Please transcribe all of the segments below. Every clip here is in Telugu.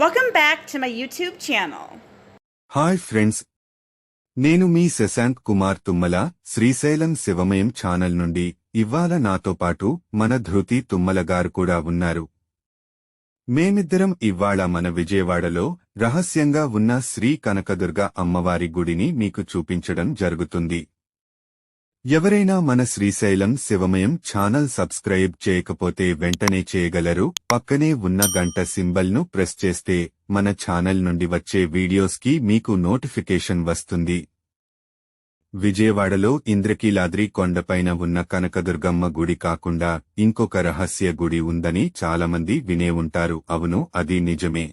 Welcome back to my YouTube channel. Hi friends, నేను మీ శశాంక్ కుమార్ తుమ్మల శ్రీశైలం శివమయం ఛానల్ నుండి. ఇవాళ నాతో పాటు మన ధృతి తుమ్మల గారు కూడా ఉన్నారు. మేమిద్దరం ఇవాళ మన విజయవాడలో రహస్యంగా ఉన్న శ్రీ కనకదుర్గ అమ్మవారి గుడిని మీకు చూపించడం జరుగుతుంది. ఎవరైనా మన శ్రీశైలం శివమయం ఛానల్ సబ్స్క్రైబ్ చేయకపోతే వెంటనే చేయగలరు. పక్కనే ఉన్న గంట సింబల్ ను ప్రెస్ చేస్తే మన ఛానల్ నుండి వచ్చే వీడియోస్ కి మీకు నోటిఫికేషన్ వస్తుంది. విజయవాడలో ఇంద్రకీలాద్రి కొండపైన ఉన్న కనకదుర్గమ్మ గుడి కాకుండా ఇంకొక రహస్య గుడి ఉందని చాలామంది వినే ఉంటారు. అవును, అది నిజమే.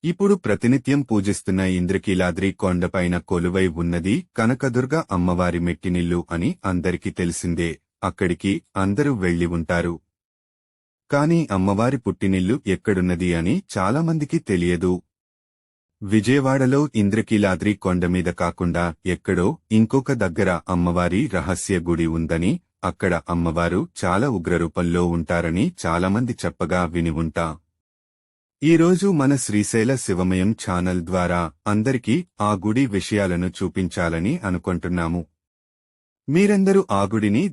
ఇప్పుడు ప్రతినిత్యం పూజిస్తున్న ఇంద్రకీలాద్రి కొండపైన కొలువై ఉన్నది కనకదుర్గ అమ్మవారి మెట్టినిల్లు అని అందరికీ తెలిసిందే. అక్కడికి అందరూ వెళ్లి ఉంటారు. కాని అమ్మవారి పుట్టినిల్లు ఎక్కడున్నది అని చాలామందికి తెలియదు. విజయవాడలో ఇంద్రకీలాద్రి కొండమీద కాకుండా ఎక్కడో ఇంకొక దగ్గర అమ్మవారి రహస్య గుడి ఉందని, అక్కడ అమ్మవారు చాలా ఉగ్రరూపంలో ఉంటారని చాలామంది చెప్పగా విని ఉంటా. ఈరోజు మన శ్రీశైల శివమయం ఛానల్ ద్వారా అందరికీ ఆ గుడి విషయాలను చూపించాలని అనుకుంటున్నాము. మీరందరూ ఆ గుడిని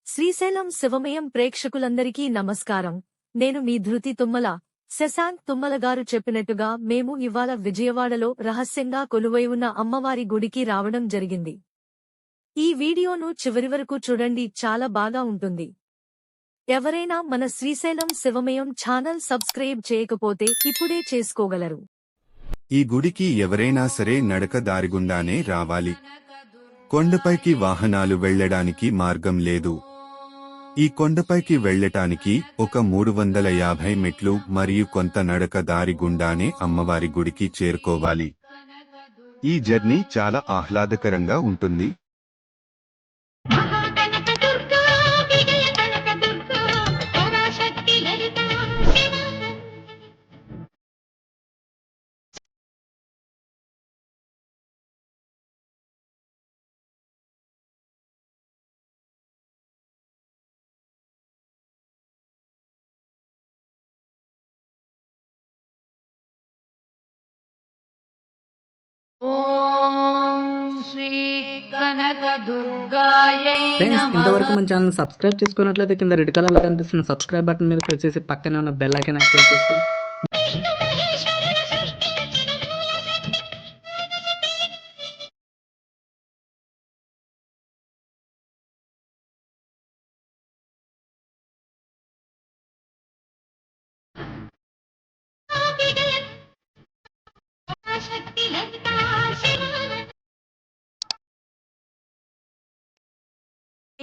శ్రీశైలం శివమయం ప్రేక్షకులందరికీ నమస్కారం. నేను మీ ధృతి తుమ్మల. శశాంక్ తుమ్మల గారు చెప్పినట్టుగా మేము ఇవాళ విజయవాడలో రహస్యంగా కొలువై ఉన్న అమ్మవారి గుడికి రావడం జరిగింది. ఈ వీడియోను చివరి వరకు చూడండి, చాలా బాగా ఉంటుంది. ఎవరైనా మన శ్రీశైలం శివమయం ఛానల్ సబ్స్క్రైబ్ చేయకపోతే ఇప్పుడే చేసుకోగలరు. ఈ గుడికి ఎవరైనా సరే నడక దారిగుండానే రావాలి. కొండపైకి వాహనాలు వెళ్లడానికి మార్గం లేదు. ఈ కొండపైకి వెళ్లటానికి ఒక 350 మెట్లు మరియు కొంత నడక దారి గుండానే అమ్మవారి గుడికి చేరుకోవాలి. ఈ జర్నీ చాలా ఆహ్లాదకరంగా ఉంటుంది. ఫ్రెండ్స్, ఇంతవరకు మన ఛానల్ సబ్స్క్రైబ్ చేసుకున్నట్లయితే కింద రెడ్ కలర్ లో కనిపిస్తున్న సబ్స్క్రైబ్ బటన్ మీద ప్రెస్ చేసి పక్కనే ఉన్న బెల్ ఐకాన్ యాక్టివేట్ చేసి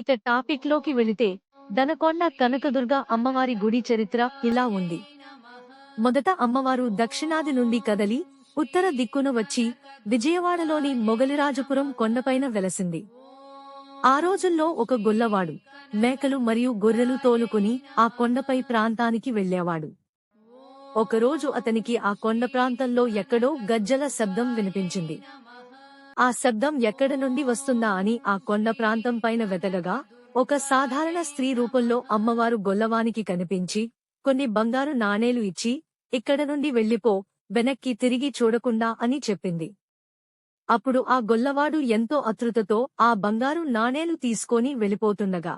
ఇక టాపిక్ లోకి వెళితే, దనకొండ కనకదుర్గ అమ్మవారి గుడి చరిత్ర ఇలా ఉంది. మొదట అమ్మవారు దక్షిణాది నుండి కదలి ఉత్తర దిక్కున వచ్చి విజయవాడలోని మొగలిరాజపురం కొండపైన వెలసింది. ఆ రోజుల్లో ఒక గొల్లవాడు మేకలు మరియు గొర్రెలు తోలుకుని ఆ కొండపై ప్రాంతానికి వెళ్లేవాడు. ఒకరోజు అతనికి ఆ కొండ ప్రాంతంలో ఎక్కడో గజ్జల శబ్దం వినిపించింది. ఆ శబ్దం ఎక్కడ నుండి వస్తుందా అని ఆ కొండ ప్రాంతం పైన వెతకగా ఒక సాధారణ స్త్రీ రూపంలో అమ్మవారు గొల్లవానికి కనిపించి కొన్ని బంగారు నాణేలు ఇచ్చి, ఇక్కడ నుండి వెళ్లిపో, వెనక్కి తిరిగి చూడకుండా అని చెప్పింది. అప్పుడు ఆ గొల్లవాడు ఎంతో ఆతృతతో ఆ బంగారు నాణేలు తీసుకొని వెళ్ళిపోతుండగా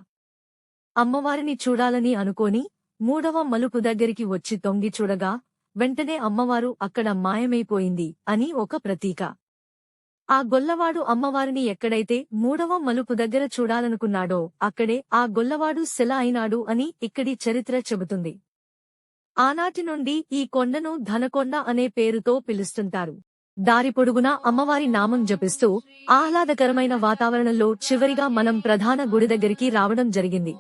అమ్మవారిని చూడాలని అనుకోని 3వ మలుపు దగ్గరికి వచ్చి తొంగి చూడగా వెంటనే అమ్మవారు అక్కడ మాయమైపోయింది అని ఒక ప్రతీక. ఆ గొల్లవాడు అమ్మవారిని ఎక్కడైతే 3వ మలుపు దగ్గర చూడాలనుకున్నాడో అక్కడే ఆ గొల్లవాడు శిల అయినాడు అని ఇక్కడి చరిత్ర చెబుతుంది. ఆనాటి నుండి ఈ కొండను ధనకొండ అనే పేరుతో పిలుస్తుంటారు. దారి పొడుగునా అమ్మవారి నామం జపిస్తూ ఆహ్లాదకరమైన వాతావరణంలో చివరిగా మనం ప్రధాన గుడి దగ్గరికి రావడం జరిగింది.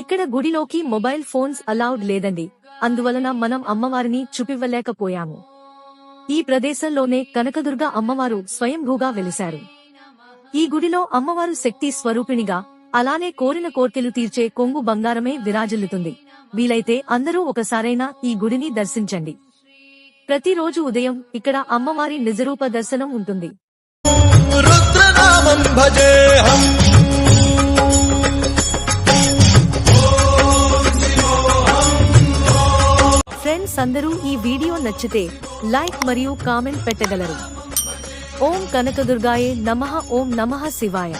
ఇక్కడ గుడిలోకి మొబైల్ ఫోన్స్ అలౌడ్ లేదండి. అందువలన మనం అమ్మవారిని చూపివ్వలేకపోయాము. ఈ ప్రదేశంలోనే కనకదుర్గ అమ్మవారు స్వయంభూగా వెలిశారు. ఈ గుడిలో అమ్మవారు శక్తి స్వరూపిణిగా, అలానే కోరిన కోర్కెలు తీర్చే కొంగు బంగారమే విరాజిల్లుతుంది. వీలైతే అందరూ ఒకసారైనా ఈ గుడిని దర్శించండి. ప్రతిరోజు ఉదయం ఇక్కడ అమ్మవారి నిజరూప దర్శనం ఉంటుంది. రుద్రనామం భజేహం. ఫ్రెండ్స్ అందరూ ఈ వీడియో నచ్చితే లైక్ మరియు కామెంట్ పెట్టగలరు. ఓం కనకదుర్గాయే నమః. ఓం నమః శివాయ.